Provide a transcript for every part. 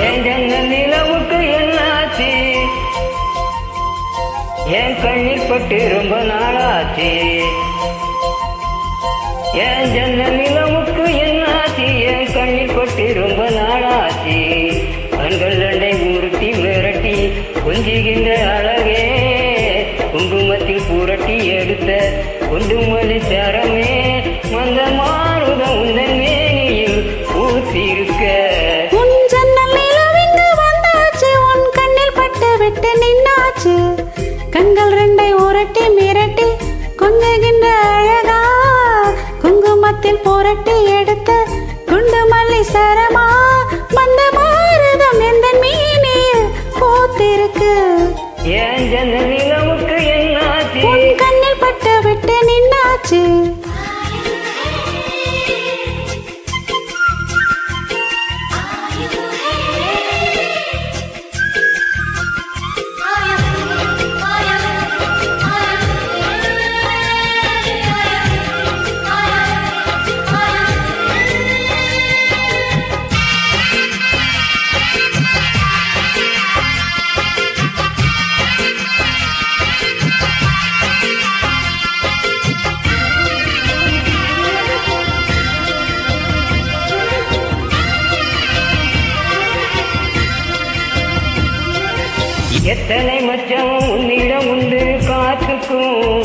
என் ஜன்னல் நிலவுக்கு என்னாச்சு? என் கண்ணில் பட்டு ரொம்ப நாளாச்சு. என் ஜன்னல் நிலவுக்கு என்னாச்சு? என் கண்ணில் பட்டு ரொம்ப நாளாச்சு. கண்கள் ரெண்டை உருட்டி விரட்டி கொஞ்சுகின்ற அழகே, குங்குமத்தில் புரட்டி எடுத்த குண்டுமல்லி சரமே, மந்த மாறுதம் உந்தன் மேனியில் ஊத்திருக்க. உன் ஜன்னல் நிலவிங்கு வந்தாச்சு, உன் கண்ணில் பட்டு விட்டு நின்னாச்சு. கண்கள் ரெண்டை உரட்டி மிரட்டி கொஞ்சுகின்ற அழகா, குங்குமத்தில் புரட்டி எடுத்த குண்டுமல்லி சரமா, மந்த மாறுதம் எந்த மீனில் பூத்திருக்கு. என் ஜன்னல் நிலவுக்கு என்னாச்சு? உன் கண்ணில் பட்டு விட்டு நின்னாச்சு. எத்தனை மச்சம் உன்னிடம் உண்டு, காத்துக்கும்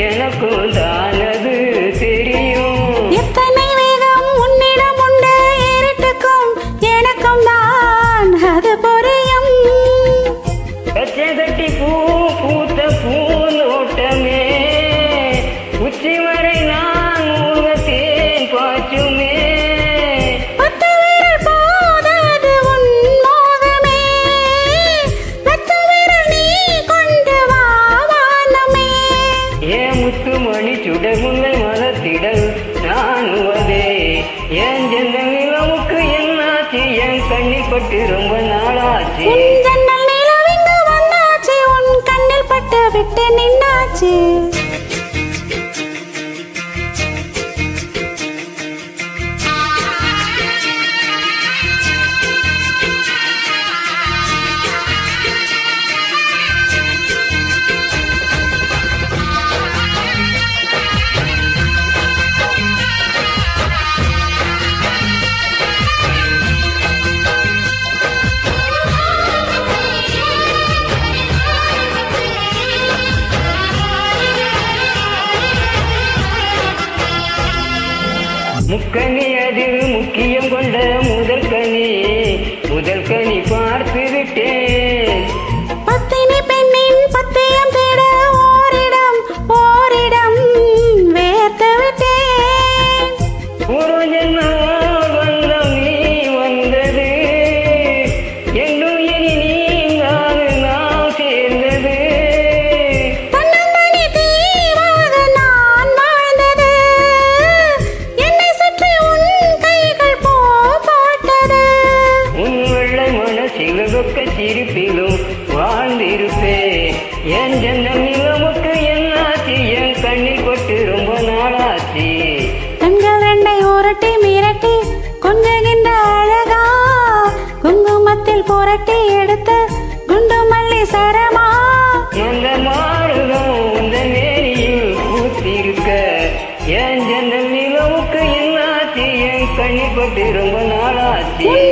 எனக்கும் தானது தெரியும். எத்தனை வேகம் உன்னிடம் உண்டு, இருட்டுக்கும் எனக்கும் தான் அது புரியும். பச்சை கட்டி பூ பூத்த பூந்தோட்டமே, உச்சி வரை நான் முகத்தேன் பாய்ச்சுமே. முத்துமணி சுடமுல்லை மலத்திடல் நானுவதே. என் ஜன்னல் நிலவுக்கு என்னாச்சு? என் கண்ணில் பட்டு ரொம்ப நாளாச்சு. உன் ஜன்னல் நிலவிங்கு வந்தாச்சு, உன் கண்ணில் பட்டு விட்டு நின்னாச்சு. முக்கனி அதில் முக்கியம் கொண்ட முதல் கனி பார்த்து விட்டேன். பத்தினி பெண்ணின் பத்தியம் தேட ஓரிடம் வேர்த்து விட்டேன். ஒரு ஜென்மம் வந்தம் நீ வந்தது, என்னும் இனி நீங்காது நாம் சேர்ந்தது. தன்னந்தனி தீவாக நான் வாழ்ந்தது, என்னை சுற்றி உன் கைகள் போட்டது. உன் வெள்ளை மனசில் சொக்க சிரிப்பிலும் வாழ்ந்திருப்பேன். என் ஜன்னல் நிலவுக்கு என்னாச்சு? என் கண்ணில் பட்டு ரொம்ப நாளாச்சு. கண்கள் ரெண்டை உரட்டி மிரட்டி கொஞ்சுகின்ற அழகா, குங்குமத்தில் புரட்டி எடுத்த குண்டுமல்லி சரமா, அந்த மாறுதம் உந்த மேனியில் பூத்திருக்க. என் ஜன்னல் நிலவுக்கு என்னாச்சு? என் கண்ணில் பட்டு ரொம்ப நாளாச்சு. உன்